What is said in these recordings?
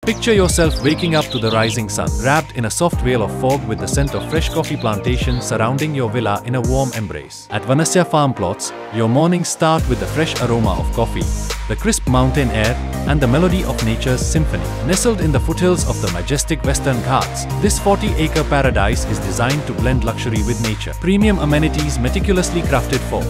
Picture yourself waking up to the rising sun, wrapped in a soft veil of fog with the scent of fresh coffee plantations surrounding your villa in a warm embrace. At Vanasya Farm Plots, your mornings start with the fresh aroma of coffee, the crisp mountain air, and the melody of nature's symphony. Nestled in the foothills of the majestic Western Ghats, this 40-acre paradise is designed to blend luxury with nature. Premium amenities meticulously crafted for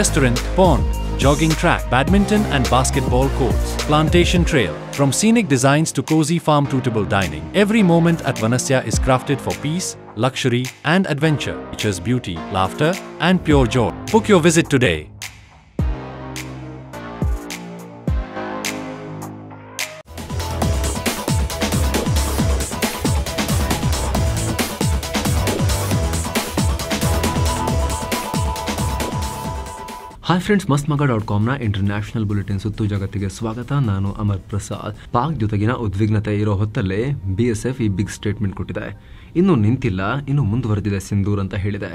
restaurant, pond, jogging track, badminton and basketball courts, plantation trail. From scenic designs to cozy farm-suitable dining, every moment at Vanasya is crafted for peace, luxury and adventure. Nature's beauty, laughter and pure joy. Book your visit today. Hi friends, mastmaga.comನ international bulletin ಸುತ್ತು ಜಗತ್ತಿಗೆ ಸ್ವಾಗತ. ನಾನು ಅಮರ್ ಪ್ರಸಾದ್. ಪಾಕ್ ಜೊತೆಗಿನ ಉದ್ವಿಗ್ನತೆ ಇರೋ ಹೊತ್ತಲ್ಲೇ BSF ಈ ಬಿಗ್ ಸ್ಟೇಟ್ಮೆಂಟ್ ಕೊಟ್ಟಿದೆ. ಇನ್ನು ನಿಂತಿಲ್ಲ, ಇನ್ನು ಮುಂದುವರೆದಿದೆ ಸಿಂಧೂರ್ ಅಂತ ಹೇಳಿದೆ.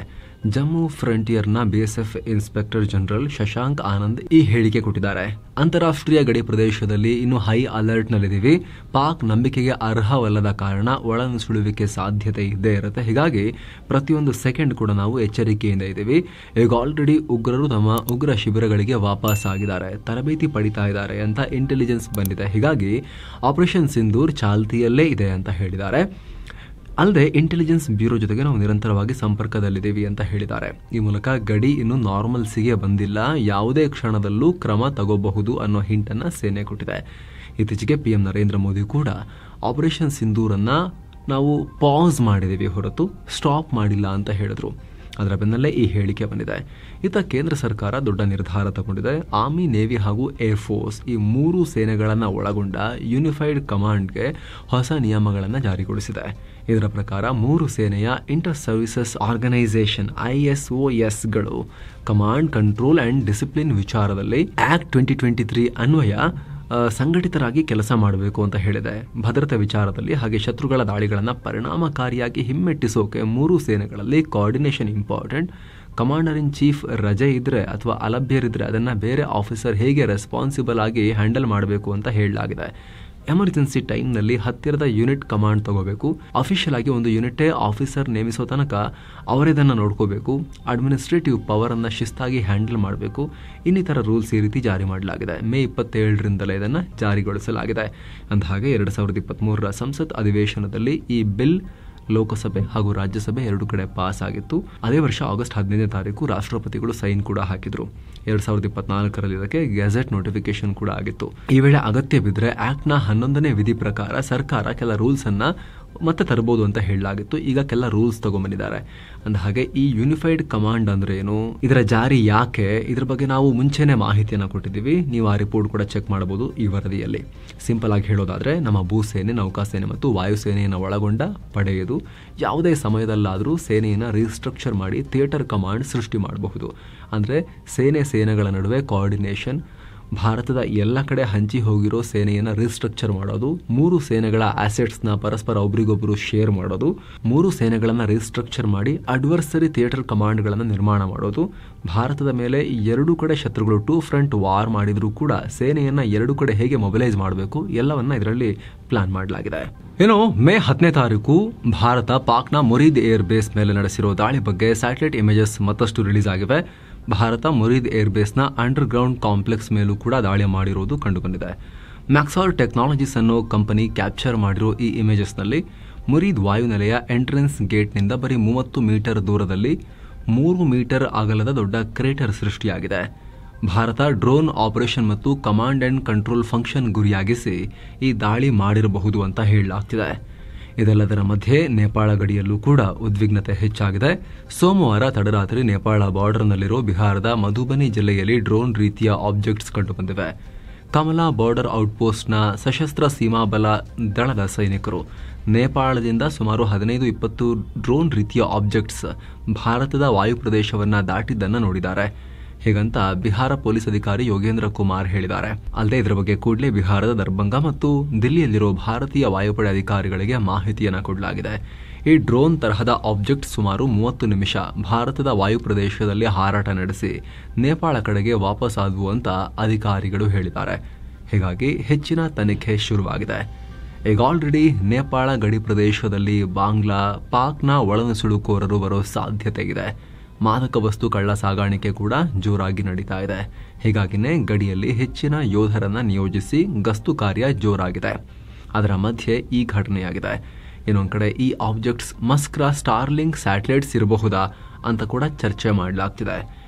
ಜಮ್ಮು ಫ್ರಂಟಿಯರ್ನ BSF inspector general Shashank Anand ಈ ಹೇಳಿಕೆ ಕೊಟ್ಟಿದ್ದಾರೆ. ಅಂತಾರಾಷ್ಟ್ರೀಯ ಗಡಿ ಪ್ರದೇಶದಲ್ಲಿ ಇನ್ನು ಹೈ ಅಲರ್ಟ್ ನಲ್ಲಿದ್ದೀವಿ. ಪಾಕ್ ನಂಬಿಕೆಗೆ ಅರ್ಹವಲ್ಲದ ಕಾರಣ ಒಳನುಸುಳುವಿಕೆ ಸಾಧ್ಯತೆ ಇದ್ದೇ ಇರುತ್ತೆ. ಹೀಗಾಗಿ ಪ್ರತಿಯೊಂದು ಸೆಕೆಂಡ್ ಕೂಡ ನಾವು ಎಚ್ಚರಿಕೆಯಿಂದ ಇದ್ದೀವಿ. ಈಗ ಆಲ್ರೆಡಿ ಉಗ್ರರು ತಮ್ಮ ಉಗ್ರ ಶಿಬಿರಗಳಿಗೆ ವಾಪಸ್ ಆಗಿದ್ದಾರೆ, ತರಬೇತಿ ಪಡಿತಾ ಇದ್ದಾರೆ ಅಂತ ಇಂಟೆಲಿಜೆನ್ಸ್ ಬಂದಿದೆ. ಹೀಗಾಗಿ ಆಪರೇಷನ್ ಸಿಂಧೂರ್ ಚಾಲ್ತಿಯಲ್ಲೇ ಇದೆ ಅಂತ ಹೇಳಿದ್ದಾರೆ. ಅಲ್ಲದೆ ಇಂಟೆಲಿಜೆನ್ಸ್ ಬ್ಯೂರೋ ಜೊತೆಗೆ ನಾವು ನಿರಂತರವಾಗಿ ಸಂಪರ್ಕದಲ್ಲಿದ್ದೀವಿ ಅಂತ ಹೇಳಿದ್ದಾರೆ. ಈ ಮೂಲಕ ಗಡಿ ಇನ್ನು ನಾರ್ಮಲ್ಸಿಗೆ ಬಂದಿಲ್ಲ, ಯಾವುದೇ ಕ್ಷಣದಲ್ಲೂ ಕ್ರಮ ತಗೋಬಹುದು ಅನ್ನೋ ಹಿಂಟನ್ನು ಸೇನೆ ಕೊಟ್ಟಿದೆ. ಇತ್ತೀಚೆಗೆ PM ನರೇಂದ್ರ ಮೋದಿ ಕೂಡ ಆಪರೇಷನ್ ಸಿಂಧೂರನ್ನು ನಾವು ಪಾಸ್ ಮಾಡಿದ್ದೀವಿ ಹೊರತು ಸ್ಟಾಪ್ ಮಾಡಿಲ್ಲ ಅಂತ ಹೇಳಿದ್ರು. ಅದರ ಬೆನ್ನಲ್ಲೇ ಈ ಹೇಳಿಕೆ ಬಂದಿದೆ. ಇತ್ತ ಕೇಂದ್ರ ಸರ್ಕಾರ ದೊಡ್ಡ ನಿರ್ಧಾರ ತಗೊಂಡಿದೆ. ಆರ್ಮಿ, ನೇವಿ ಹಾಗೂ ಏರ್ ಫೋರ್ಸ್ ಈ ಮೂರು ಸೇನೆಗಳನ್ನು ಒಳಗೊಂಡ ಯೂನಿಫೈಡ್ ಕಮಾಂಡ್ಗೆ ಹೊಸ ನಿಯಮಗಳನ್ನು ಜಾರಿಗೊಳಿಸಿದೆ. ಇದರ ಪ್ರಕಾರ ಮೂರು ಸೇನೆಯ ಇಂಟರ್ ಸರ್ವಿಸಸ್ ಆರ್ಗನೈಸೇಷನ್ ISOSಗಳು ಕಮಾಂಡ್, ಕಂಟ್ರೋಲ್ ಅಂಡ್ ಡಿಸಿಪ್ಲಿನ್ ವಿಚಾರದಲ್ಲಿ ಆಕ್ಟ್ 2023 ಅನ್ವಯ ಸಂಘಟಿತರಾಗಿ ಕೆಲಸ ಮಾಡಬೇಕು ಅಂತ ಹೇಳಿದೆ. ಭದ್ರತೆ ವಿಚಾರದಲ್ಲಿ ಹಾಗೆ ಶತ್ರುಗಳ ದಾಳಿಗಳನ್ನು ಪರಿಣಾಮಕಾರಿಯಾಗಿ ಹಿಮ್ಮೆಟ್ಟಿಸೋಕೆ ಮೂರು ಸೇನೆಗಳಲ್ಲಿ coordination important. Commander in chief ರಜೆ ಇದ್ರೆ ಅಥವಾ ಅಲಭ್ಯರಿದ್ರೆ ಅದನ್ನು ಬೇರೆ ಆಫೀಸರ್ ಹೇಗೆ ರೆಸ್ಪಾನ್ಸಿಬಲ್ ಆಗಿ ಹ್ಯಾಂಡಲ್ ಮಾಡಬೇಕು ಅಂತ ಹೇಳಲಾಗಿದೆ. ಎಮರ್ಜೆನ್ಸಿ ಟೈಮ್ನಲ್ಲಿ ಹತ್ತಿರದ ಯೂನಿಟ್ ಕಮಾಂಡ್ ತಗೋಬೇಕು. ಅಫಿಷಿಯಲ್ ಆಗಿ ಒಂದು ಯೂನಿಟೇ ಆಫೀಸರ್ ನೇಮಿಸೋ ತನಕ ಅವರಿದನ್ನು ನೋಡ್ಕೋಬೇಕು. ಅಡ್ಮಿನಿಸ್ಟ್ರೇಟಿವ್ ಪವರ್ ಅನ್ನು ಶಿಸ್ತಾಗಿ ಹ್ಯಾಂಡಲ್ ಮಾಡಬೇಕು. ಇನ್ನಿತರ ರೂಲ್ಸ್ ಈ ರೀತಿ ಜಾರಿ ಮಾಡಲಾಗಿದೆ. ಮೇ 27ರಿಂದಲೇ ಇದನ್ನು ಜಾರಿಗೊಳಿಸಲಾಗಿದೆ. ಅಂದಹಾಗೆ 2023ರ ಸಂಸತ್ ಅಧಿವೇಶನದಲ್ಲಿ ಈ ಬಿಲ್ ಲೋಕಸಭೆ ಹಾಗೂ ರಾಜ್ಯಸಭೆ ಎರಡು ಕಡೆ ಪಾಸ್ ಆಗಿತ್ತು. ಅದೇ ವರ್ಷ ಆಗಸ್ಟ್ 15ನೇ ತಾರೀಕು ರಾಷ್ಟ್ರಪತಿಗಳು ಸೈನ್ ಕೂಡ ಹಾಕಿದ್ರು. 2024ರಲ್ಲಿ ಇದಕ್ಕೆ ಗೆಜೆಟ್ ನೋಟಿಫಿಕೇಶನ್ ಕೂಡ ಆಗಿತ್ತು. ಈ ವೇಳೆ ಅಗತ್ಯ ಬಿದ್ದರೆ ಆಕ್ಟ್ನ 11ನೇ ವಿಧಿ ಪ್ರಕಾರ ಸರ್ಕಾರ ಕೆಲ ರೂಲ್ಸ್ ಅನ್ನ ಮತ್ತೆ ತರಬಹುದು ಅಂತ ಹೇಳಲಾಗಿತ್ತು. ಈಗ ಕೆಲ ರೂಲ್ಸ್ ತಗೊಂಡ್ಬಂದಿದ್ದಾರೆ. ಅಂದಹಾಗೆ ಈ ಯೂನಿಫೈಡ್ ಕಮಾಂಡ್ ಅಂದ್ರೆ ಏನು, ಇದರ ಜಾರಿ ಯಾಕೆ, ಇದ್ರ ಬಗ್ಗೆ ನಾವು ಮುಂಚೆನೆ ಮಾಹಿತಿಯನ್ನು ಕೊಟ್ಟಿದ್ದೀವಿ. ನೀವು ಆ ರಿಪೋರ್ಟ್ ಕೂಡ ಚೆಕ್ ಮಾಡಬಹುದು ಈ ವರದಿಯಲ್ಲಿ. ಸಿಂಪಲ್ ಆಗಿ ಹೇಳೋದಾದ್ರೆ ನಮ್ಮ ಭೂಸೇನೆ, ನೌಕಾಸೇನೆ ಮತ್ತು ವಾಯುಸೇನೆಯನ್ನು ಒಳಗೊಂಡ ಪಡೆಯುವುದು ಯಾವುದೇ ಸಮಯದಲ್ಲಾದರೂ ಸೇನೆಯನ್ನು ರೀಸ್ಟ್ರಕ್ಚರ್ ಮಾಡಿ ಥಿಯೇಟರ್ ಕಮಾಂಡ್ ಸೃಷ್ಟಿ ಮಾಡಬಹುದು. ಅಂದ್ರೆ ಸೇನೆಗಳ ನಡುವೆ ಕೋಆರ್ಡಿನೇಷನ್, ಭಾರತದ ಎಲ್ಲ ಕಡೆ ಹಂಚಿ ಹೋಗಿರೋ ಸೇನೆಯನ್ನು ರೀಸ್ಟ್ರಕ್ಚರ್ ಮಾಡೋದು, ಮೂರು ಸೇನೆಗಳ ಆಸೆಟ್ಸ್ನ ಪರಸ್ಪರ ಒಬ್ರಿಗೊಬ್ಬರು ಶೇರ್ ಮಾಡೋದು, ಮೂರು ಸೇನೆಗಳನ್ನು ರೀಸ್ಟ್ರಕ್ಚರ್ ಮಾಡಿ ಅಡ್ವರ್ಸರಿ ಥಿಯೇಟರ್ ಕಮಾಂಡ್ಗಳನ್ನು ನಿರ್ಮಾಣ ಮಾಡೋದು, ಭಾರತದ ಮೇಲೆ ಎರಡು ಕಡೆ ಶತ್ರುಗಳು ಟೂ ಫ್ರಂಟ್ ವಾರ್ ಮಾಡಿದ್ರು ಕೂಡ ಸೇನೆಯನ್ನ ಎರಡು ಕಡೆ ಹೇಗೆ ಮೊಬಿಲೈಸ್ ಮಾಡಬೇಕು ಎಲ್ಲವನ್ನ ಇದರಲ್ಲಿ ಪ್ಲಾನ್ ಮಾಡಲಾಗಿದೆ. ಇನ್ನು ಮೇ 10ನೇ ತಾರೀಕು ಭಾರತ ಪಾಕ್ನ ಮುರೀದ್ ಏರ್ ಬೇಸ್ ಮೇಲೆ ನಡೆಸಿರೋ ದಾಳಿ ಬಗ್ಗೆ ಸ್ಯಾಟಲೈಟ್ ಇಮೇಜಸ್ ಮತ್ತಷ್ಟು ರಿಲೀಸ್ ಆಗಿವೆ. ಭಾರತ ಮುರೀದ್ ಏರ್ ಬೇಸ್ನ ಅಂಡರ್ ಗ್ರೌಂಡ್ ಕಾಂಪ್ಲೆಕ್ಸ್ ಮೇಲೂ ಕೂಡ ದಾಳಿ ಮಾಡಿರುವುದು ಕಂಡುಬಂದಿದೆ. ಮ್ಯಾಕ್ಸಾರ್ ಟೆಕ್ನಾಲಜೀಸ್ ಅನ್ನೋ ಕಂಪನಿ ಕ್ಯಾಪ್ಚರ್ ಮಾಡಿರೋ ಈ ಇಮೇಜಸ್ನಲ್ಲಿ ಮುರೀದ್ ವಾಯುನೆಲೆಯ ಎಂಟ್ರೆನ್ಸ್ ಗೇಟ್ನಿಂದ ಬರೀ 30 ಮೀಟರ್ ದೂರದಲ್ಲಿ 3 ಮೀಟರ್ ಅಗಲದ ದೊಡ್ಡ ಕ್ರೇಟರ್ ಸೃಷ್ಟಿಯಾಗಿದೆ. ಭಾರತ ಡ್ರೋನ್ ಆಪರೇಷನ್ ಮತ್ತು ಕಮಾಂಡ್ ಅಂಡ್ ಕಂಟ್ರೋಲ್ ಫಂಕ್ಷನ್ ಗುರಿಯಾಗಿಸಿ ಈ ದಾಳಿ ಮಾಡಿರಬಹುದು ಅಂತ ಹೇಳಲಾಗ್ತಿದೆ. ಇದೆಲ್ಲದರ ಮಧ್ಯೆ ನೇಪಾಳ ಗಡಿಯಲ್ಲೂ ಕೂಡ ಉದ್ವಿಗ್ನತೆ ಹೆಚ್ಚಾಗಿದೆ. ಸೋಮವಾರ ತಡರಾತ್ರಿ ನೇಪಾಳ ಬಾರ್ಡರ್ನಲ್ಲಿರೋ ಬಿಹಾರದ ಮಧುಬನಿ ಜಿಲ್ಲೆಯಲ್ಲಿ ಡ್ರೋನ್ ರೀತಿಯ ಆಬ್ಜೆಕ್ಟ್ಸ್ ಕಂಡುಬಂದಿವೆ. ಕಮಲಾ ಬಾರ್ಡರ್ ಔಟ್ಪೋಸ್ಟ್ನ ಸಶಸ್ತ್ರ ಸೀಮಾ ಬಲ ದಳದ ಸೈನಿಕರು ನೇಪಾಳದಿಂದ ಸುಮಾರು 15-20 ಡ್ರೋನ್ ರೀತಿಯ ಆಬ್ಜೆಕ್ಟ್ಸ್ ಭಾರತದ ವಾಯುಪ್ರದೇಶವನ್ನು ದಾಟಿದ್ದನ್ನು ನೋಡಿದ್ದಾರೆ. ಹೀಗಂತ ಬಿಹಾರ ಪೊಲೀಸ್ ಅಧಿಕಾರಿ ಯೋಗೇಂದ್ರ ಕುಮಾರ್ ಹೇಳಿದ್ದಾರೆ. ಅಲ್ಲದೆ ಇದರ ಬಗ್ಗೆ ಕೂಡಲೇ ಬಿಹಾರದ ದರ್ಭಂಗ ಮತ್ತು ದಿಲ್ಲಿಯಲ್ಲಿರೋ ಭಾರತೀಯ ವಾಯುಪಡೆ ಅಧಿಕಾರಿಗಳಿಗೆ ಮಾಹಿತಿಯನ್ನು ಕೊಡಲಾಗಿದೆ. ಈ ಡ್ರೋನ್ ತರಹದ ಆಬ್ಜೆಕ್ಟ್ ಸುಮಾರು 30 ನಿಮಿಷ ಭಾರತದ ವಾಯುಪ್ರದೇಶದಲ್ಲಿ ಹಾರಾಟ ನಡೆಸಿ ನೇಪಾಳ ಕಡೆಗೆ ವಾಪಸ್ ಆದವು ಅಂತ ಅಧಿಕಾರಿಗಳು ಹೇಳಿದ್ದಾರೆ. ಹೀಗಾಗಿ ಹೆಚ್ಚಿನ ತನಿಖೆ ಶುರುವಾಗಿದೆ. ಈಗ ಆಲ್ರೆಡಿ ನೇಪಾಳ ಗಡಿ ಪ್ರದೇಶದಲ್ಲಿ ಪಾಕ್ನ ಒಳನುಸುಳುಕೋರರು ಬರೋ ಸಾಧ್ಯತೆ ಇದೆ. ಮಾದಕ ವಸ್ತು ಕಳ್ಳ ಸಾಗಾಣಿಕೆ ಕೂಡ ಜೋರಾಗಿ ನಡೀತಾ ಇದೆ. ಹೀಗಾಗಿನೇ ಗಡಿಯಲ್ಲಿ ಹೆಚ್ಚಿನ ಯೋಧರನ್ನ ನಿಯೋಜಿಸಿ ಗಸ್ತು ಕಾರ್ಯ ಜೋರಾಗಿದೆ. ಅದರ ಮಧ್ಯೆ ಈ ಘಟನೆಯಾಗಿದೆ. ಇನ್ನೊಂದು ಕಡೆ ಈ ಆಬ್ಜೆಕ್ಟ್ಸ್ ಮಸ್ಕ್ರಾ ಸ್ಟಾರ್ಲಿಂಕ್ ಸ್ಯಾಟಲೈಟ್ಸ್ ಇರಬಹುದಾ ಅಂತ ಕೂಡ ಚರ್ಚೆ ಮಾಡಲಾಗ್ತಿದೆ.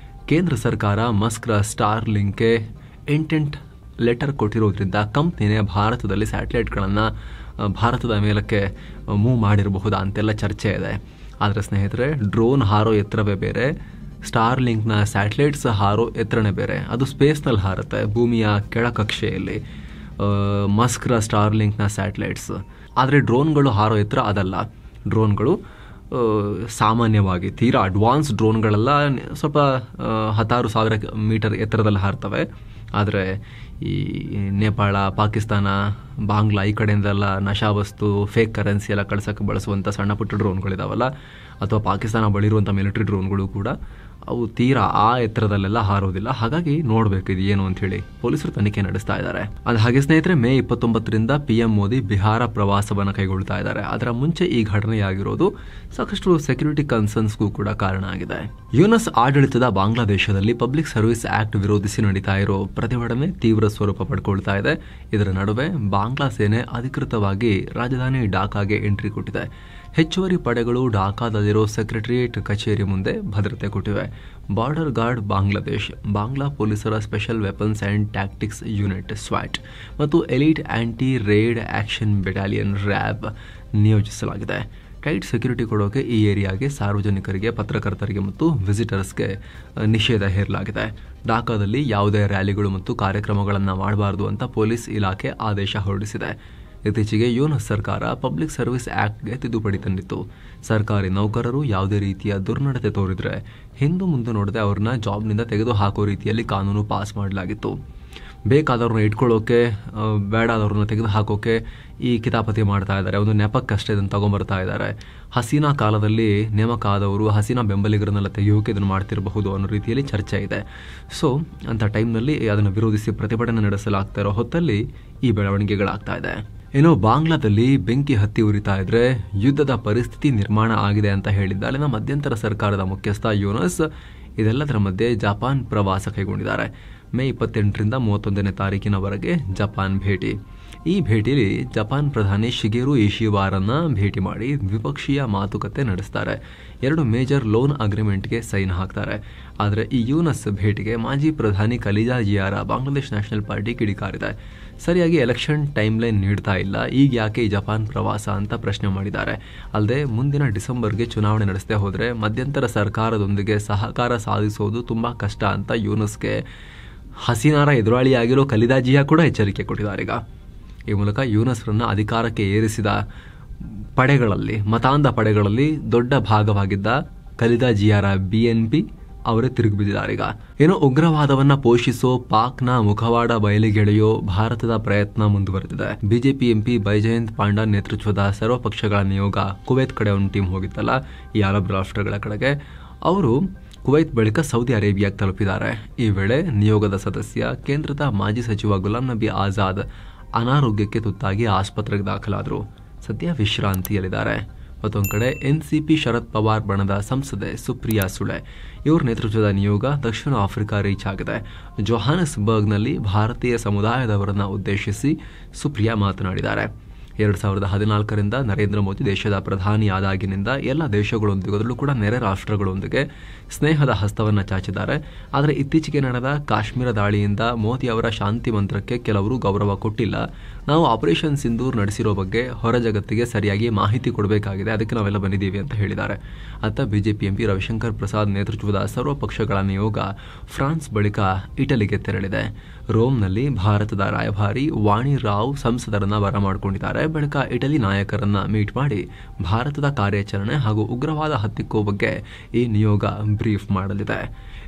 ಕೇಂದ್ರ ಸರ್ಕಾರ ಮಸ್ಕ್ರಾ ಸ್ಟಾರ್ಲಿಂಕ್ಗೆ ಇಂಟೆಂಟ್ ಲೆಟರ್ ಕೊಟ್ಟಿರೋದ್ರಿಂದ ಕಂಪ್ನಿನೇ ಭಾರತದಲ್ಲಿ ಸ್ಯಾಟಲೈಟ್ಗಳನ್ನು ಭಾರತದ ಮೇಲಕ್ಕೆ ಮೂವ್ ಮಾಡಿರಬಹುದಾ ಅಂತೆಲ್ಲ ಚರ್ಚೆ ಇದೆ. ಆದರೆ ಸ್ನೇಹಿತರೆ, ಡ್ರೋನ್ ಹಾರೋ ಎತ್ತರವೇ ಬೇರೆ, ಸ್ಟಾರ್ಲಿಂಕ್ನ ಸ್ಯಾಟಲೈಟ್ಸ್ ಹಾರೋ ಎತ್ತರನೇ ಬೇರೆ. ಅದು ಸ್ಪೇಸ್ನಲ್ಲಿ ಹಾರುತ್ತೆ, ಭೂಮಿಯ ಕೆಳಕಕ್ಷೆಯಲ್ಲಿ. ಮಸ್ಕ್ರಾ ಸ್ಟಾರ್ಲಿಂಕ್ನ ಸ್ಯಾಟಲೈಟ್ಸ್. ಆದರೆ ಡ್ರೋನ್ಗಳು ಹಾರೋ ಎತ್ತರ ಅದಲ್ಲ. ಡ್ರೋನ್ಗಳು ಸಾಮಾನ್ಯವಾಗಿ ತೀರಾ ಅಡ್ವಾನ್ಸ್ ಡ್ರೋನ್ಗಳೆಲ್ಲ ಸ್ವಲ್ಪ 10,000 ಮೀಟರ್ ಎತ್ತರದಲ್ಲಿ ಹಾರ್ತವೆ. ಆದರೆ ಈ ನೇಪಾಳ, ಪಾಕಿಸ್ತಾನ, ಬಾಂಗ್ಲಾ ಈ ಕಡೆಯಿಂದೆಲ್ಲ ನಶಾವಸ್ತು, ಫೇಕ್ ಕರೆನ್ಸಿ ಎಲ್ಲ ಕಳ್ಸೋಕ್ಕೆ ಬಳಸುವಂಥ ಸಣ್ಣ ಪುಟ್ಟ ಡ್ರೋನ್ಗಳಿದಾವಲ್ಲ, ಅಥವಾ ಪಾಕಿಸ್ತಾನ ಬಳಿರುವಂಥ ಮಿಲಿಟರಿ ಡ್ರೋನ್ಗಳು ಕೂಡ ಅವು ತೀರಾ ಆ ಎತ್ತರದಲ್ಲೆಲ್ಲ ಹಾರೋದಿಲ್ಲ. ಹಾಗಾಗಿ ನೋಡಬೇಕು ಇದು ಏನು ಅಂತ ಹೇಳಿ ಪೊಲೀಸರು ತನಿಖೆ ನಡೆಸ್ತಾ ಇದ್ದಾರೆ. ಅದು ಹಾಗೆ ಸ್ನೇಹಿತರೆ, ಮೇ 29ರಿಂದ PM ಮೋದಿ ಬಿಹಾರ ಪ್ರವಾಸವನ್ನು ಕೈಗೊಳ್ತಾ ಇದ್ದಾರೆ. ಅದರ ಮುಂಚೆ ಈ ಘಟನೆಯಾಗಿರೋದು ಸಾಕಷ್ಟು ಸೆಕ್ಯೂರಿಟಿ ಕನ್ಸರ್ನ್ಸ್ಗೂ ಕೂಡ ಕಾರಣ ಆಗಿದೆ. ಯೂನಸ್ ಆಡಳಿತದ ಬಾಂಗ್ಲಾದೇಶದಲ್ಲಿ ಪಬ್ಲಿಕ್ ಸರ್ವಿಸ್ ಆಕ್ಟ್ ವಿರೋಧಿಸಿ ನಡೀತಾ ಇರೋ ಪ್ರತಿಭಟನೆ ತೀವ್ರ ಸ್ವರೂಪ ಪಡ್ಕೊಳ್ತಾ ಇದೆ. ಇದರ ನಡುವೆ ಬಾಂಗ್ಲಾ ಸೇನೆ ಅಧಿಕೃತವಾಗಿ ರಾಜಧಾನಿ ಢಾಕಾಗೆ ಎಂಟ್ರಿ ಕೊಟ್ಟಿದೆ. ಹೆಚ್ಚುವರಿ ಪಡೆಗಳು ಢಾಕಾದಲ್ಲಿರೋ ಸೆಕ್ರೆಟರಿಯೇಟ್ ಕಚೇರಿ ಮುಂದೆ ಭದ್ರತೆ ಕೊಟ್ಟಿವೆ. ಬಾರ್ಡರ್ ಗಾರ್ಡ್ ಬಾಂಗ್ಲಾದೇಶ್, ಬಾಂಗ್ಲಾ ಪೊಲೀಸರ special weapons and tactics unit ಸ್ವಾಟ್ ಮತ್ತು elite anti raid action battalion RAB ನಿಯೋಜಿಸಲಾಗಿದೆ. ಟೈಟ್ ಸೆಕ್ಯೂರಿಟಿ ಕೊಡೋಕೆ ಈ ಏರಿಯಾಗೆ ಸಾರ್ವಜನಿಕರಿಗೆ, ಪತ್ರಕರ್ತರಿಗೆ ಮತ್ತು ವಿಸಿಟರ್ಸ್ಗೆ ನಿಷೇಧ ಹೇರಲಾಗಿದೆ. ಢಾಕಾದಲ್ಲಿ ಯಾವುದೇ ರ್ಯಾಲಿಗಳು ಮತ್ತು ಕಾರ್ಯಕ್ರಮಗಳನ್ನು ಮಾಡಬಾರದು ಅಂತ ಪೊಲೀಸ್ ಇಲಾಖೆ ಆದೇಶ ಹೊರಡಿಸಿದೆ. ಇತ್ತೀಚೆಗೆ ಯೂನಸ್ ಸರ್ಕಾರ ಪಬ್ಲಿಕ್ ಸರ್ವಿಸ್ ಆಕ್ಟ್ಗೆ ತಿದ್ದುಪಡಿ ತಂದಿತ್ತು. ಸರ್ಕಾರಿ ನೌಕರರು ಯಾವುದೇ ರೀತಿಯ ದುರ್ನಡತೆ ತೋರಿದ್ರೆ ಹಿಂದು ಮುಂದೆ ನೋಡದೆ ಅವ್ರನ್ನ ಜಾಬ್ನಿಂದ ತೆಗೆದು ಹಾಕೋ ರೀತಿಯಲ್ಲಿ ಕಾನೂನು ಪಾಸ್ ಮಾಡಲಾಗಿತ್ತು. ಬೇಕಾದವ್ರನ್ನ ಇಟ್ಕೊಳ್ಳೋಕೆ, ಬೇಡಾದವ್ರನ್ನ ತೆಗೆದು ಹಾಕೋಕೆ ಈ ಕಿತಾಪತಿ ಮಾಡ್ತಾ ಇದ್ದಾರೆ. ಒಂದು ನೆಪಕ್ಕಷ್ಟೇ ಇದನ್ನು ತಗೊಂಡ್ಬರ್ತಾ ಇದ್ದಾರೆ. ಹಸೀನಾ ಕಾಲದಲ್ಲಿ ನೇಮಕ ಆದವರು ಹಸೀನಾ ಬೆಂಬಲಿಗರನ್ನೆಲ್ಲ ತೆಗೆಯೋಕೆ ಇದನ್ನು ಮಾಡ್ತಿರಬಹುದು ಅನ್ನೋ ರೀತಿಯಲ್ಲಿ ಚರ್ಚೆ ಇದೆ. ಸೊ ಅಂಥ ಟೈಮ್ನಲ್ಲಿ ಅದನ್ನು ವಿರೋಧಿಸಿ ಪ್ರತಿಭಟನೆ ನಡೆಸಲಾಗ್ತಾ ಇರೋ ಹೊತ್ತಲ್ಲಿ ಈ ಬೆಳವಣಿಗೆಗಳಾಗ್ತಾ ಇದೆ. ಏನೋ ಬಾಂಗ್ಲಾದಲ್ಲಿ ಬೆಂಕಿ ಹತ್ತಿ ಉರಿತಾ ಇದ್ರೆ ಯುದ್ಧದ ಪರಿಸ್ಥಿತಿ ನಿರ್ಮಾಣ ಆಗಿದೆ ಅಂತ ಹೇಳಿದ್ದ ಅಲ್ಲಿನ ಮಧ್ಯಂತರ ಸರ್ಕಾರದ ಮುಖ್ಯಸ್ಥ ಯೂನಸ್ ಇದೆಲ್ಲದರ ಮಧ್ಯೆ ಜಪಾನ್ ಪ್ರವಾಸ ಕೈಗೊಂಡಿದ್ದಾರೆ. ಮೇ 28ರಿಂದ 31ನೇ ತಾರೀಕಿನವರೆಗೆ ಜಪಾನ್ ಭೇಟಿ. ಈ ಭೇಟಿಯಲ್ಲಿ ಜಪಾನ್ ಪ್ರಧಾನಿ ಶಿಗೆರು ಇಶಿವಾರನ್ನ ಭೇಟಿ ಮಾಡಿ ದ್ವಿಪಕ್ಷೀಯ ಮಾತುಕತೆ ನಡೆಸ್ತಾರೆ. 2 ಮೇಜರ್ ಲೋನ್ ಅಗ್ರಿಮೆಂಟ್ಗೆ ಸೈನ್ ಹಾಕ್ತಾರೆ. ಆದರೆ ಈ ಯೂನಸ್ ಭೇಟಿಗೆ ಮಾಜಿ ಪ್ರಧಾನಿ ಖಲೀದಾ ಜಿಯಾರ ಬಾಂಗ್ಲಾದೇಶ್ ನ್ಯಾಷನಲ್ ಪಾರ್ಟಿ ಕಿಡಿಕಾರಿದೆ. ಸರಿಯಾಗಿ ಎಲೆಕ್ಷನ್ ಟೈಮ್ ಲೈನ್ ನೀಡ್ತಾ ಇಲ್ಲ, ಈಗ ಯಾಕೆ ಈ ಜಪಾನ್ ಪ್ರವಾಸ ಅಂತ ಪ್ರಶ್ನೆ ಮಾಡಿದ್ದಾರೆ. ಅಲ್ಲದೆ ಮುಂದಿನ ಡಿಸೆಂಬರ್ಗೆ ಚುನಾವಣೆ ನಡೆಸದೆ ಹೋದರೆ ಮಧ್ಯಂತರ ಸರ್ಕಾರದೊಂದಿಗೆ ಸಹಕಾರ ಸಾಧಿಸೋದು ತುಂಬಾ ಕಷ್ಟ ಅಂತ ಯೂನಸ್ಗೆ ಹಸೀನಾರ ಎದುರಾಳಿಯಾಗಿರೋ ಖಲೀದಾ ಜಿಯಾ ಕೂಡ ಎಚ್ಚರಿಕೆ ಕೊಟ್ಟಿದ್ದಾರೆ. ಈಗ ಈ ಮೂಲಕ ಯೂನಸ್ರನ್ನ ಅಧಿಕಾರಕ್ಕೆ ಏರಿಸಿದ ಪಡೆಗಳಲ್ಲಿ, ಮತಾಂಧ ಪಡೆಗಳಲ್ಲಿ ದೊಡ್ಡ ಭಾಗವಾಗಿದ್ದ ಖಲೀದಾ ಜಿಯಾರ BNP ಅವರೇ ತಿರುಗಿ ಬಿದ್ದಿದ್ದಾರೆ. ಈಗ ಏನೋ ಉಗ್ರವಾದವನ್ನ ಪೋಷಿಸೋ ಪಾಕ್ನ ಮುಖವಾಡ ಬಯಲಿಗೆಳೆಯೋ ಭಾರತದ ಪ್ರಯತ್ನ ಮುಂದುವರೆದಿದೆ. ಬಿಜೆಪಿ MP ಬೈಜಯಂತ್ ಪಾಂಡಾ ನೇತೃತ್ವದ ಸರ್ವಪಕ್ಷಗಳ ನಿಯೋಗ ಕುವೈತ್ ಕಡೆ ಒಂದು ಟೀಮ್ ಹೋಗಿತ್ತಲ್ಲ, ಈ ಅರಬ್ ರಾಷ್ಟ್ರಗಳ ಕಡೆಗೆ. ಅವರು ಕುವೈತ್ ಬಳಿಕ ಸೌದಿ ಅರೇಬಿಯಾಗೆ ತಲುಪಿದ್ದಾರೆ. ಈ ವೇಳೆ ನಿಯೋಗದ ಸದಸ್ಯ ಕೇಂದ್ರದ ಮಾಜಿ ಸಚಿವ ಗುಲಾಂ ನಬಿ ಆಜಾದ್ ಅನಾರೋಗ್ಯಕ್ಕೆ ತುತ್ತಾಗಿ ಆಸ್ಪತ್ರೆಗೆ ದಾಖಲಾದರು. ಸದ್ಯ ವಿಶ್ರಾಂತಿಯಲ್ಲಿದ್ದಾರೆ. ಮತ್ತೊಂದು ಕಡೆ NCP ಶರದ್ ಪವಾರ್ ಬಣದ ಸಂಸದೆ ಸುಪ್ರಿಯಾ ಸುಳೆ ಇವರ ನೇತೃತ್ವದ ನಿಯೋಗ ದಕ್ಷಿಣ ಆಫ್ರಿಕಾ ರೀಚ್ ಆಗಿದೆ. ಜೋಹಾನ್ಸ್ಬರ್ಗ್ನಲ್ಲಿ ಭಾರತೀಯ ಸಮುದಾಯದವರನ್ನ ಉದ್ದೇಶಿಸಿ ಸುಪ್ರಿಯಾ ಮಾತನಾಡಿದ್ದಾರೆ. 2014ರಿಂದ ನರೇಂದ್ರ ಮೋದಿ ದೇಶದ ಪ್ರಧಾನಿ ಆದಾಗಿನಿಂದ ಎಲ್ಲ ದೇಶಗಳೊಂದಿಗೆ, ಅದರಲ್ಲೂ ಕೂಡ ನೆರೆ ರಾಷ್ಟ್ರಗಳೊಂದಿಗೆ ಸ್ನೇಹದ ಹಸ್ತವನ್ನು ಚಾಚಿದ್ದಾರೆ. ಆದರೆ ಇತ್ತೀಚೆಗೆ ನಡೆದ ಕಾಶ್ಮೀರ ದಾಳಿಯಿಂದ ಮೋದಿ ಅವರ ಶಾಂತಿ ಮಂತ್ರಕ್ಕೆ ಕೆಲವರು ಗೌರವ ಕೊಟ್ಟಿಲ್ಲ. ನಾವು ಆಪರೇಷನ್ ಸಿಂಧೂರ್ ನಡೆಸಿರೋ ಬಗ್ಗೆ ಹೊರ ಜಗತ್ತಿಗೆ ಸರಿಯಾಗಿ ಮಾಹಿತಿ ಕೊಡಬೇಕಾಗಿದೆ, ಅದಕ್ಕೆ ನಾವೆಲ್ಲ ಬಂದಿದ್ದೀವಿ ಅಂತ ಹೇಳಿದ್ದಾರೆ. ಅತ್ತ ಬಿಜೆಪಿ MP ರವಿಶಂಕರ್ ಪ್ರಸಾದ್ ನೇತೃತ್ವದ ಸರ್ವಪಕ್ಷಗಳ ನಿಯೋಗ ಫ್ರಾನ್ಸ್ ಬಳಿಕ ಇಟಲಿಗೆ ತೆರಳಿದೆ. ರೋಮ್ನಲ್ಲಿ ಭಾರತದ ರಾಯಭಾರಿ ವಾಣಿ ರಾವ್ ಸಂಸದರನ್ನ ಬರಮಾಡಿಕೊಂಡಿದ್ದಾರೆ. ಬಳಿಕ ಇಟಲಿ ನಾಯಕರನ್ನ ಮೀಟ್ ಮಾಡಿ ಭಾರತದ ಕಾರ್ಯಾಚರಣೆ ಹಾಗೂ ಉಗ್ರವಾದ ಹತ್ತಿಕ್ಕೋ ಬಗ್ಗೆ ಈ ನಿಯೋಗ ಬ್ರೀಫ್ ಮಾಡಲಿದೆ.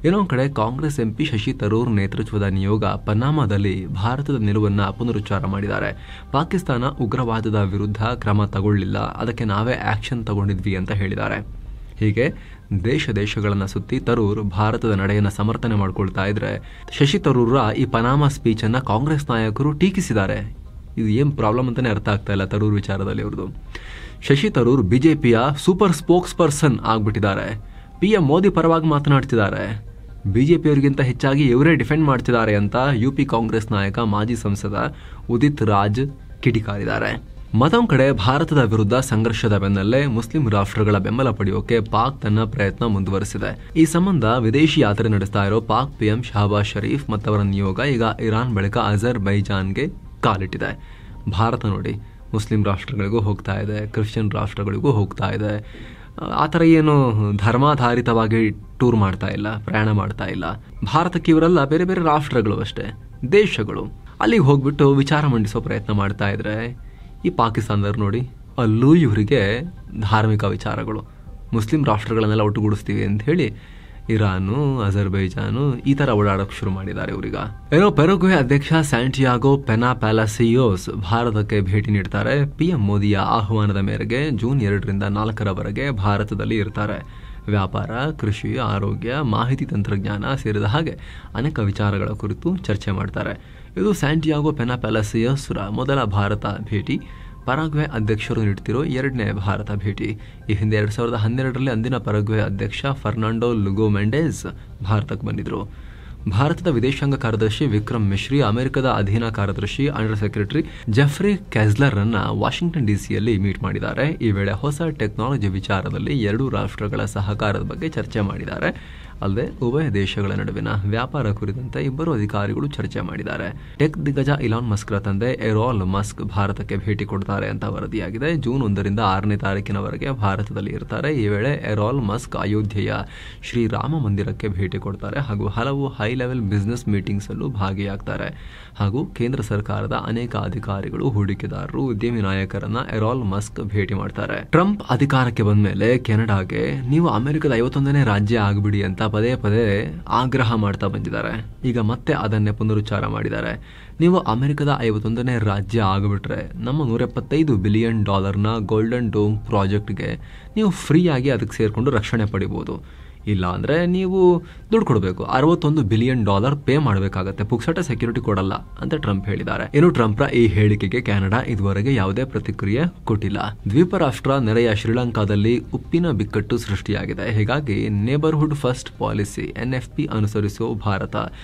ಇನ್ನೊಂದು ಕಡೆ ಕಾಂಗ್ರೆಸ್ MP ಶಶಿ ತರೂರ್ ನೇತೃತ್ವದ ನಿಯೋಗ ಪನಾಮಾದಲ್ಲಿ ಭಾರತದ ನಿಲುವನ್ನ ಪುನರುಚ್ಚಾರ ಮಾಡಿದ್ದಾರೆ. ಪಾಕಿಸ್ತಾನ ಉಗ್ರವಾದದ ವಿರುದ್ಧ ಕ್ರಮ ತಗೊಳ್ಳಿಲ್ಲ, ಅದಕ್ಕೆ ನಾವೇ ಆಕ್ಷನ್ ತಗೊಂಡಿದ್ವಿ ಅಂತ ಹೇಳಿದ್ದಾರೆ. ಹೀಗೆ ದೇಶಗಳನ್ನು ಸುತ್ತಿ ತರೂರ್ ಭಾರತದ ನಡೆಯನ್ನು ಸಮರ್ಥನೆ ಮಾಡಿಕೊಳ್ತಾ ಇದ್ರೆ, ಶಶಿ ತರೂರ ಈ ಪನಾಮಾ ಸ್ಪೀಚ್ ಅನ್ನ ಕಾಂಗ್ರೆಸ್ ನಾಯಕರು ಟೀಕಿಸಿದ್ದಾರೆ. ಇದು ಏನು ಪ್ರಾಬ್ಲಮ್ ಅಂತಾನೆ ಅರ್ಥ ಆಗ್ತಾ ಇಲ್ಲ ತರೂರ್ ವಿಚಾರದಲ್ಲಿ ಅವ್ರದ್ದು. ಶಶಿ ತರೂರ್ ಬಿಜೆಪಿಯ super spokesperson. PM Modi ಪರವಾಗಿ ಮಾತನಾಡ್ತಿದ್ದಾರೆ. ಬಿಜೆಪಿಯವರಿಗಿಂತ ಹೆಚ್ಚಾಗಿ ಇವರೇ ಡಿಫೆಂಡ್ ಮಾಡ್ತಿದ್ದಾರೆ ಅಂತ UP ಕಾಂಗ್ರೆಸ್ ನಾಯಕ ಮಾಜಿ ಸಂಸದ ಉದಿತ್ ರಾಜ್ ಕಿಡಿಕಾರಿದ್ದಾರೆ. ಮತ್ತೊಂದು ಕಡೆ ಭಾರತದ ವಿರುದ್ಧ ಸಂಘರ್ಷದ ಬೆನ್ನಲ್ಲೇ ಮುಸ್ಲಿಂ ರಾಷ್ಟ್ರಗಳ ಬೆಂಬಲ ಪಡೆಯೋಕೆ ಪಾಕ್ ತನ್ನ ಪ್ರಯತ್ನ ಮುಂದುವರೆಸಿದೆ. ಈ ಸಂಬಂಧ ವಿದೇಶಿ ಯಾತ್ರೆ ನಡೆಸ್ತಾ ಇರೋ ಪಾಕ್ PM ಶಹಬಾಜ್ ಶರೀಫ್ ಮತ್ತವರ ನಿಯೋಗ ಈಗ ಇರಾನ್ ಬಳಿಕ ಅಜರ್ಬೈಜಾನ್ಗೆ ಕಾಲಿಟ್ಟಿದೆ. ಭಾರತ ನೋಡಿ ಮುಸ್ಲಿಂ ರಾಷ್ಟ್ರಗಳಿಗೂ ಹೋಗ್ತಾ ಇದೆ, ಕ್ರಿಶ್ಚಿಯನ್ ರಾಷ್ಟ್ರಗಳಿಗೂ ಹೋಗ್ತಾ ಇದೆ. ಆ ಥರ ಏನು ಧರ್ಮಾಧಾರಿತವಾಗಿ ಟೂರ್ ಮಾಡ್ತಾ ಇಲ್ಲ, ಪ್ರಯಾಣ ಮಾಡ್ತಾ ಇಲ್ಲ. ಭಾರತಕ್ಕೆ ಇವರೆಲ್ಲ ಬೇರೆ ಬೇರೆ ರಾಷ್ಟ್ರಗಳು ಅಷ್ಟೇ, ದೇಶಗಳು. ಅಲ್ಲಿಗೆ ಹೋಗ್ಬಿಟ್ಟು ವಿಚಾರ ಮಂಡಿಸೋ ಪ್ರಯತ್ನ ಮಾಡ್ತಾ ಇದ್ರೆ ಈ ಪಾಕಿಸ್ತಾನದವ್ರು ನೋಡಿ, ಅಲ್ಲೂ ಇವರಿಗೆ ಧಾರ್ಮಿಕ ವಿಚಾರಗಳು, ಮುಸ್ಲಿಂ ರಾಷ್ಟ್ರಗಳನ್ನೆಲ್ಲ ಒಟ್ಟುಗೂಡಿಸ್ತೀವಿ ಅಂತ ಹೇಳಿ ಇರಾನು, ಅಜರ್ಬೈಜಾನು ಈ ತರ ಓಡಾಡೋಕೆ ಶುರು ಮಾಡಿದ್ದಾರೆ ಇವರೀಗ. ಏನೋ ಪೆರುಗ್ವೆ ಅಧ್ಯಕ್ಷ ಸ್ಯಾಂಟಿಯಾಗೋ ಪೆನಾ ಪ್ಯಾಲಾಸಿಯೋಸ್ ಭಾರತಕ್ಕೆ ಭೇಟಿ ನೀಡ್ತಾರೆ. PM ಮೋದಿಯ ಆಹ್ವಾನದ ಮೇರೆಗೆ ಜೂನ್ 2ರಿಂದ 4ರವರೆಗೆ ಭಾರತದಲ್ಲಿ ಇರ್ತಾರೆ. ವ್ಯಾಪಾರ, ಕೃಷಿ, ಆರೋಗ್ಯ, ಮಾಹಿತಿ ತಂತ್ರಜ್ಞಾನ ಸೇರಿದ ಹಾಗೆ ಅನೇಕ ವಿಚಾರಗಳ ಕುರಿತು ಚರ್ಚೆ ಮಾಡ್ತಾರೆ. ಇದು ಸ್ಯಾಂಟಿಯಾಗೋ ಪೆನಾ ಪ್ಯಾಲಾಸಿಯೋಸ್ರ ಮೊದಲ ಭಾರತ ಭೇಟಿ. ಪರಾಗ್ವೆ ಅಧ್ಯಕ್ಷರು ನೀಡ್ತಿರೋ 2ನೇ ಭಾರತ ಭೇಟಿ. ಈ ಹಿಂದೆ 2012ರಲ್ಲಿ ಅಂದಿನ ಪರಾಗ್ವೆ ಅಧ್ಯಕ್ಷ ಫರ್ನಾಂಡೋ ಲುಗೋ ಮೆಂಡೆಸ್ ಭಾರತಕ್ಕೆ ಬಂದಿದ್ರು. ಭಾರತದ ವಿದೇಶಾಂಗ ಕಾರ್ಯದರ್ಶಿ ವಿಕ್ರಮ್ ಮಿಶ್ರಿ ಅಮೆರಿಕದ ಅಧೀನ ಕಾರ್ಯದರ್ಶಿ ಅಂಡರ್ ಸೆಕ್ರೆಟರಿ ಜೆಫ್ರಿ ಕ್ಯಾಸ್ಲರ್ ಅನ್ನ ವಾಷಿಂಗ್ಟನ್ ಡಿಸಿಯಲ್ಲಿ ಮೀಟ್ ಮಾಡಿದ್ದಾರೆ. ಈ ವೇಳೆ ಹೊಸ ಟೆಕ್ನಾಲಜಿ ವಿಚಾರದಲ್ಲಿ ಎರಡೂ ರಾಷ್ಟ್ರಗಳ ಸಹಕಾರದ ಬಗ್ಗೆ ಚರ್ಚೆ ಮಾಡಿದ್ದಾರೆ. ಅಲ್ಲದೆ ಉಭಯ ದೇಶಗಳ ನಡುವಿನ ವ್ಯಾಪಾರ ಕುರಿತಂತೆ ಇಬ್ಬರು ಅಧಿಕಾರಿಗಳು ಚರ್ಚೆ ಮಾಡಿದ್ದಾರೆ. ಟೆಕ್ ದಿಗ್ಗಜ ಇಲಾನ್ ಮಸ್ಕ್ರ ತಂದೆ ಎರಾಲ್ ಮಸ್ಕ್ ಭಾರತಕ್ಕೆ ಭೇಟಿ ಕೊಡ್ತಾರೆ ಅಂತ ವರದಿಯಾಗಿದೆ. ಜೂನ್ 1ರಿಂದ 6ನೇ ತಾರೀಕಿನವರೆಗೆ ಭಾರತದಲ್ಲಿ ಇರ್ತಾರೆ. ಈ ವೇಳೆ ಎರಾಲ್ ಮಸ್ಕ್ ಅಯೋಧ್ಯೆಯ ಶ್ರೀರಾಮ ಮಂದಿರಕ್ಕೆ ಭೇಟಿ ಕೊಡ್ತಾರೆ ಹಾಗೂ ಹಲವು ಹೈ ಲೆವೆಲ್ ಬಿಸಿನೆಸ್ ಮೀಟಿಂಗ್ಸ್ ಅಲ್ಲೂ ಭಾಗಿಯಾಗ್ತಾರೆ. ಹಾಗೂ ಕೇಂದ್ರ ಸರ್ಕಾರದ ಅನೇಕ ಅಧಿಕಾರಿಗಳು, ಹೂಡಿಕೆದಾರರು, ಉದ್ಯಮಿ ನಾಯಕರನ್ನ ಎರಾಲ್ ಮಸ್ಕ್ ಭೇಟಿ ಮಾಡ್ತಾರೆ. ಟ್ರಂಪ್ ಅಧಿಕಾರಕ್ಕೆ ಬಂದ ಮೇಲೆ ಕೆನಡಾಗೆ ನೀವು ಅಮೆರಿಕದ 51ನೇ ರಾಜ್ಯ ಆಗ್ಬಿಡಿ ಅಂತ ಪದೇ ಪದೇ ಆಗ್ರಹ ಮಾಡ್ತಾ ಬಂದಿದ್ದಾರೆ. ಈಗ ಮತ್ತೆ ಅದನ್ನೇ ಪುನರುಚ್ಚಾರ ಮಾಡಿದ್ದಾರೆ. ನೀವು ಅಮೆರಿಕದ 51ನೇ ರಾಜ್ಯ ಆಗಿಬಿಟ್ರೆ ನಮ್ಮ $175 ಬಿಲಿಯನ್ ಗೋಲ್ಡನ್ ಡೋಮ್ ಪ್ರಾಜೆಕ್ಟ್ಗೆ ನೀವು ಫ್ರೀಯಾಗಿ ಅದಕ್ಕೆ ಸೇರ್ಕೊಂಡು ರಕ್ಷಣೆ ಪಡಿಬಹುದು. ಇಲ್ಲ ಅಂದ್ರೆ ನೀವು ದುಡ್ಡು ಕೊಡಬೇಕು, $61 ಬಿಲಿಯನ್ ಪೇ ಮಾಡಬೇಕಾಗತ್ತೆ, ಪುಕ್ಸಟ ಸೆಕ್ಯೂರಿಟಿ ಕೊಡಲ್ಲ ಅಂತ ಟ್ರಂಪ್ ಹೇಳಿದ್ದಾರೆ. ಇನ್ನು ಟ್ರಂಪ್ರ ಈ ಹೇಳಿಕೆಗೆ ಕೆನಡಾ ಇದುವರೆಗೆ ಯಾವುದೇ ಪ್ರತಿಕ್ರಿಯೆ ಕೊಟ್ಟಿಲ್ಲ. ದ್ವೀಪ ರಾಷ್ಟ್ರ ನೆರೆಯ ಶ್ರೀಲಂಕಾದಲ್ಲಿ ಉಪ್ಪಿನ ಬಿಕ್ಕಟ್ಟು ಸೃಷ್ಟಿಯಾಗಿದೆ. ಹೀಗಾಗಿ ನೇಬರ್ಹುಡ್ ಫಸ್ಟ್ ಪಾಲಿಸಿ NFP ಅನುಸರಿಸುವ ಭಾರತ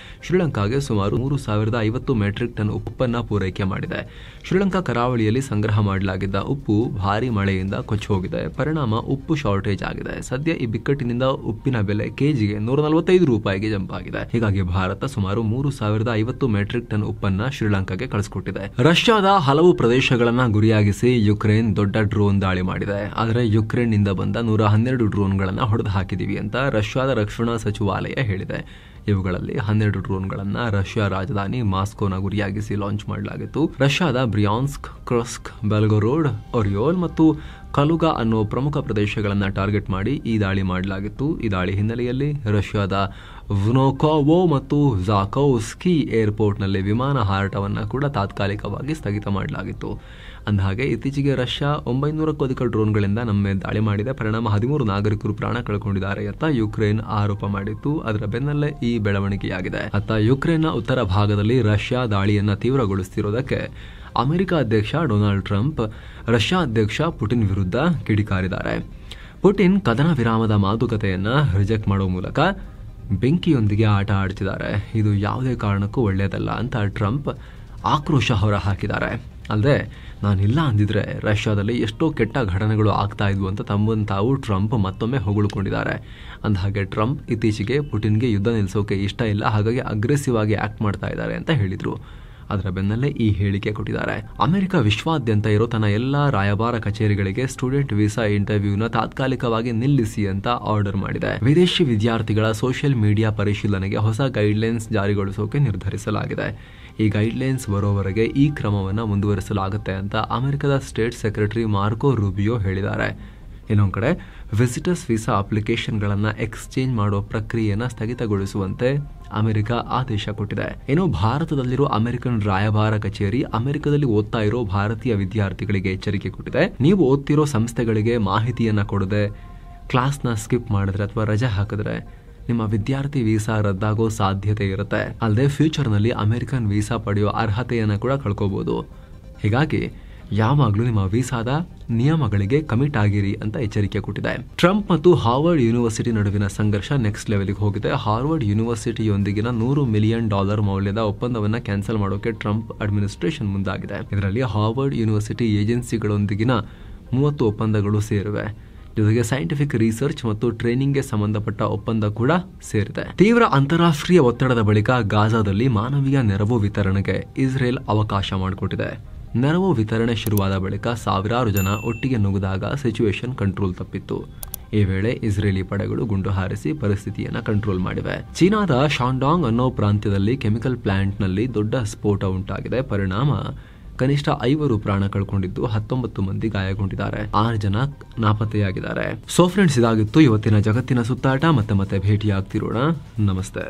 ಶ್ರೀಲಂಕಾಗೆ ಸುಮಾರು 3050 ಮೆಟ್ರಿಕ್ ಟನ್ ಉಪ್ಪನ್ನ ಪೂರೈಕೆ ಮಾಡಿದೆ. ಶ್ರೀಲಂಕಾ ಕರಾವಳಿಯಲ್ಲಿ ಸಂಗ್ರಹ ಮಾಡಲಾಗಿದ್ದ ಉಪ್ಪು ಭಾರಿ ಮಳೆಯಿಂದ ಕೊಚ್ಚಿ ಹೋಗಿದೆ. ಪರಿಣಾಮ ಉಪ್ಪು ಶಾರ್ಟೇಜ್ ಆಗಿದೆ. ಸದ್ಯ ಈ ಬಿಕ್ಕಟ್ಟಿನಿಂದ ಉಪ್ಪಿನ ಬೆಲೆ ಕೆಜಿಗೆ $145 ಜಂಪ್ ಆಗಿದೆ. ಹೀಗಾಗಿ ಭಾರತ ಸುಮಾರು 3050 ಮೆಟ್ರಿಕ್ ಟನ್ ಉಪ್ಪನ್ನ ಶ್ರೀಲಂಕಾಗೆ ಕಳಿಸಿಕೊಟ್ಟಿದೆ. ರಷ್ಯಾದ ಹಲವು ಪ್ರದೇಶಗಳನ್ನ ಗುರಿಯಾಗಿಸಿ ಯುಕ್ರೇನ್ ದೊಡ್ಡ ಡ್ರೋನ್ ದಾಳಿ ಮಾಡಿದೆ. ಆದರೆ ಯುಕ್ರೇನ್ ನಿಂದ ಬಂದ 112 ಡ್ರೋನ್ಗಳನ್ನ ಹೊಡೆದು ಹಾಕಿದೀವಿ ಅಂತ ರಷ್ಯಾದ ರಕ್ಷಣಾ ಸಚಿವಾಲಯ ಹೇಳಿದೆ. ಇವುಗಳಲ್ಲಿ 12 ಡ್ರೋನ್ಗಳನ್ನ ರಷ್ಯಾ ರಾಜಧಾನಿ ಮಾಸ್ಕೋನ ಗುರಿಯಾಗಿಸಿ ಲಾಂಚ್ ಮಾಡಲಾಗಿತ್ತು. ರಷ್ಯಾದ ಬ್ರಿಯಾನ್ಸ್ಕ್, ಕ್ರಸ್ಕ್, ಬೆಲ್ಗೊರೋಡ್, ಒರಿಯೋಲ್ ಮತ್ತು ಕಲುಗಾ ಅನ್ನೋ ಪ್ರಮುಖ ಪ್ರದೇಶಗಳನ್ನ ಟಾರ್ಗೆಟ್ ಮಾಡಿ ಈ ದಾಳಿ ಮಾಡಲಾಗಿತ್ತು. ಈ ದಾಳಿ ಹಿನ್ನೆಲೆಯಲ್ಲಿ ರಷ್ಯಾದ ವ್ನೋಕೋವೋ ಮತ್ತು ಝಾಕೋವ್ಸ್ಕಿ ಏರ್ಪೋರ್ಟ್ನಲ್ಲಿ ವಿಮಾನ ಹಾರಾಟವನ್ನ ಕೂಡ ತಾತ್ಕಾಲಿಕವಾಗಿ ಸ್ಥಗಿತ ಮಾಡಲಾಗಿತ್ತು. ಅಂದಹಾಗೆ ಇತ್ತೀಚೆಗೆ ರಷ್ಯಾ 900ಕ್ಕೂ ಅಧಿಕ ಡ್ರೋನ್ಗಳಿಂದ ನಮ್ಮ ಮೇಲೆ ದಾಳಿ ಮಾಡಿದೆ. ಪರಿಣಾಮ 13 ನಾಗರಿಕರು ಪ್ರಾಣ ಕಳ್ಕೊಂಡಿದ್ದಾರೆ ಅಂತ ಯುಕ್ರೇನ್ ಆರೋಪ ಮಾಡಿತ್ತು. ಅದರ ಬೆನ್ನಲ್ಲೇ ಈ ಬೆಳವಣಿಗೆಯಾಗಿದೆ. ಅತ್ತ ಯುಕ್ರೇನ್ನ ಉತ್ತರ ಭಾಗದಲ್ಲಿ ರಷ್ಯಾ ದಾಳಿಯನ್ನ ತೀವ್ರಗೊಳಿಸುತ್ತಿರುವುದಕ್ಕೆ ಅಮೆರಿಕ ಅಧ್ಯಕ್ಷ ಡೊನಾಲ್ಡ್ ಟ್ರಂಪ್ ರಷ್ಯಾ ಅಧ್ಯಕ್ಷ ಪುಟಿನ್ ವಿರುದ್ಧ ಕಿಡಿಕಾರಿದ್ದಾರೆ. ಪುಟಿನ್ ಕದನ ವಿರಾಮದ ಮಾತುಕತೆಯನ್ನ ರಿಜೆಕ್ಟ್ ಮಾಡುವ ಮೂಲಕ ಬೆಂಕಿಯೊಂದಿಗೆ ಆಟ ಆಡ್ತಿದ್ದಾರೆ. ಇದು ಯಾವುದೇ ಕಾರಣಕ್ಕೂ ಒಳ್ಳೆಯದಲ್ಲ ಅಂತ ಟ್ರಂಪ್ ಆಕ್ರೋಶ ಹೊರಹಾಕಿದ್ದಾರೆ. ಅಲ್ಲದೆ ನಾನಿಲ್ಲ ಅಂದಿದ್ರೆ ರಷ್ಯಾದಲ್ಲಿ ಎಷ್ಟೋ ಕೆಟ್ಟ ಘಟನೆಗಳು ಆಗ್ತಾ ಇದ್ವು ಅಂತ ತಮ್ಮನ್ನು ತಾವು ಟ್ರಂಪ್ ಮತ್ತೊಮ್ಮೆ ಹೊಗಳಿಕೊಂಡಿದ್ದಾರೆ. ಅಂದಹಾಗೆ ಟ್ರಂಪ್ ಇತ್ತೀಚೆಗೆ ಪುಟಿನ್ಗೆ ಯುದ್ಧ ನಿಲ್ಲಿಸೋಕೆ ಇಷ್ಟ ಇಲ್ಲ, ಹಾಗಾಗಿ ಅಗ್ರೆಸಿವ್ ಆಗಿ ಆಕ್ಟ್ ಮಾಡ್ತಾ ಇದ್ದಾರೆ ಅಂತ ಹೇಳಿದ್ರು. ಅದರ ಬೆನ್ನಲ್ಲೇ ಈ ಹೇಳಿಕೆ ಕೊಟ್ಟಿದ್ದಾರೆ. ಅಮೆರಿಕ ವಿಶ್ವಾದ್ಯಂತ ಇರೋ ತನ್ನ ಎಲ್ಲಾ ರಾಯಭಾರ ಕಚೇರಿಗಳಿಗೆ ಸ್ಟೂಡೆಂಟ್ ವೀಸಾ ಇಂಟರ್ವ್ಯೂನ ತಾತ್ಕಾಲಿಕವಾಗಿ ನಿಲ್ಲಿಸಿ ಅಂತ ಆರ್ಡರ್ ಮಾಡಿದೆ. ವಿದೇಶಿ ವಿದ್ಯಾರ್ಥಿಗಳ ಸೋಷಿಯಲ್ ಮೀಡಿಯಾ ಪರಿಶೀಲನೆಗೆ ಹೊಸ ಗೈಡ್ಲೈನ್ಸ್ ಜಾರಿಗೊಳಿಸೋಕೆ ನಿರ್ಧರಿಸಲಾಗಿದೆ. ಈ ಗೈಡ್ಲೈನ್ಸ್ ಬರೋವರೆಗೆ ಈ ಕ್ರಮವನ್ನು ಮುಂದುವರಿಸಲಾಗುತ್ತೆ ಅಂತ ಅಮೆರಿಕದ ಸ್ಟೇಟ್ ಸೆಕ್ರೆಟರಿ ಮಾರ್ಕೋ ರೂಬಿಯೋ ಹೇಳಿದ್ದಾರೆ. ಇನ್ನೊಂದು ಕಡೆ ವಿಸಿಟರ್ಸ್ ವೀಸಾ ಅಪ್ಲಿಕೇಶನ್ಗಳನ್ನು ಎಕ್ಸ್ಚೇಂಜ್ ಮಾಡೋ ಪ್ರಕ್ರಿಯೆಯನ್ನು ಸ್ಥಗಿತಗೊಳಿಸುವಂತೆ ಅಮೆರಿಕ ಆದೇಶ ಕೊಟ್ಟಿದೆ. ಇನ್ನು ಭಾರತದಲ್ಲಿರೋ ಅಮೆರಿಕನ್ ರಾಯಭಾರ ಕಚೇರಿ ಅಮೆರಿಕದಲ್ಲಿ ಓದ್ತಾ ಇರೋ ಭಾರತೀಯ ವಿದ್ಯಾರ್ಥಿಗಳಿಗೆ ಎಚ್ಚರಿಕೆ ಕೊಟ್ಟಿದೆ. ನೀವು ಓದ್ತಿರೋ ಸಂಸ್ಥೆಗಳಿಗೆ ಮಾಹಿತಿಯನ್ನ ಕೊಡದೆ ಕ್ಲಾಸ್ನ ಸ್ಕಿಪ್ ಮಾಡಿದ್ರೆ ಅಥವಾ ರಜೆ ಹಾಕಿದ್ರೆ ನಿಮ್ಮ ವಿದ್ಯಾರ್ಥಿ ವೀಸಾ ರದ್ದಾಗೋ ಸಾಧ್ಯತೆ ಇರುತ್ತೆ. ಅಲ್ಲದೆ ಫ್ಯೂಚರ್ನಲ್ಲಿ ಅಮೆರಿಕನ್ ವೀಸಾ ಪಡೆಯೋ ಅರ್ಹತೆಯನ್ನು ಕೂಡ ಕಳ್ಕೋಬಹುದು. ಹೀಗಾಗಿ ಯಾವಾಗಲೂ ನಿಮ್ಮ ವೀಸಾದ ನಿಯಮಗಳಿಗೆ ಕಮಿಟ್ ಆಗಿರಿ ಅಂತ ಎಚ್ಚರಿಕೆ ಕೊಟ್ಟಿದೆ. ಟ್ರಂಪ್ ಮತ್ತು ಹಾರ್ವರ್ಡ್ ಯೂನಿವರ್ಸಿಟಿ ನಡುವಿನ ಸಂಘರ್ಷ ನೆಕ್ಸ್ಟ್ ಲೆವೆಲ್ಗೆ ಹೋಗಿದೆ. ಹಾರ್ವರ್ಡ್ ಯೂನಿವರ್ಸಿಟಿಯೊಂದಿಗಿನ $100 ಮಿಲಿಯನ್ ಮೌಲ್ಯದ ಒಪ್ಪಂದವನ್ನು ಕ್ಯಾನ್ಸಲ್ ಮಾಡೋಕೆ ಟ್ರಂಪ್ ಅಡ್ಮಿನಿಸ್ಟ್ರೇಷನ್ ಮುಂದಾಗಿದೆ. ಇದರಲ್ಲಿ ಹಾರ್ವರ್ಡ್ ಯೂನಿವರ್ಸಿಟಿ ಏಜೆನ್ಸಿಗಳೊಂದಿಗಿನ 30 ಒಪ್ಪಂದಗಳು ಸೇರಿವೆ. ಜೊತೆಗೆ ಸೈಂಟಿಫಿಕ್ ರಿಸರ್ಚ್ ಮತ್ತು ಟ್ರೈನಿಂಗ್ಗೆ ಸಂಬಂಧಪಟ್ಟ ಒಪ್ಪಂದ ಕೂಡ ಸೇರಿದೆ. ತೀವ್ರ ಅಂತಾರಾಷ್ಟ್ರೀಯ ಒತ್ತಡದ ಬಳಿಕ ಗಾಜಾದಲ್ಲಿ ಮಾನವೀಯ ನೆರವು ವಿತರಣೆಗೆ ಇಸ್ರೇಲ್ ಅವಕಾಶ ಮಾಡಿಕೊಟ್ಟಿದೆ. ನೆರವು ವಿತರಣೆ ಶುರುವಾದ ಬಳಿಕ ಸಾವಿರಾರು ಜನ ಒಟ್ಟಿಗೆ ನುಗ್ಗಿದಾಗ ಸಿಚುವೇಶನ್ ಕಂಟ್ರೋಲ್ ತಪ್ಪಿತ್ತು. ಈ ವೇಳೆ ಇಸ್ರೇಲಿ ಪಡೆಗಳು ಗುಂಡು ಹಾರಿಸಿ ಪರಿಸ್ಥಿತಿಯನ್ನು ಕಂಟ್ರೋಲ್ ಮಾಡಿವೆ. ಚೀನಾದ ಶಾಂಡಾಂಗ್ ಅನ್ನೋ ಪ್ರಾಂತ್ಯದಲ್ಲಿ ಕೆಮಿಕಲ್ ಪ್ಲಾಂಟ್ನಲ್ಲಿ ದೊಡ್ಡ ಸ್ಫೋಟ ಉಂಟಾಗಿದೆ. ಪರಿಣಾಮ ಕನಿಷ್ಠ 5 ಪ್ರಾಣ ಕಳ್ಕೊಂಡಿದ್ದು 19 ಮಂದಿ ಗಾಯಗೊಂಡಿದ್ದಾರೆ. 6 ಜನ ನಾಪತ್ತೆಯಾಗಿದ್ದಾರೆ. ಸೊ ಫ್ರೆಂಡ್ಸ್, ಇದಾಗಿತ್ತು ಇವತ್ತಿನ ಜಗತ್ತಿನ ಸುತ್ತಾಟ. ಮತ್ತೆ ಭೇಟಿಯಾಗ್ತಿರೋಣ. ನಮಸ್ತೆ.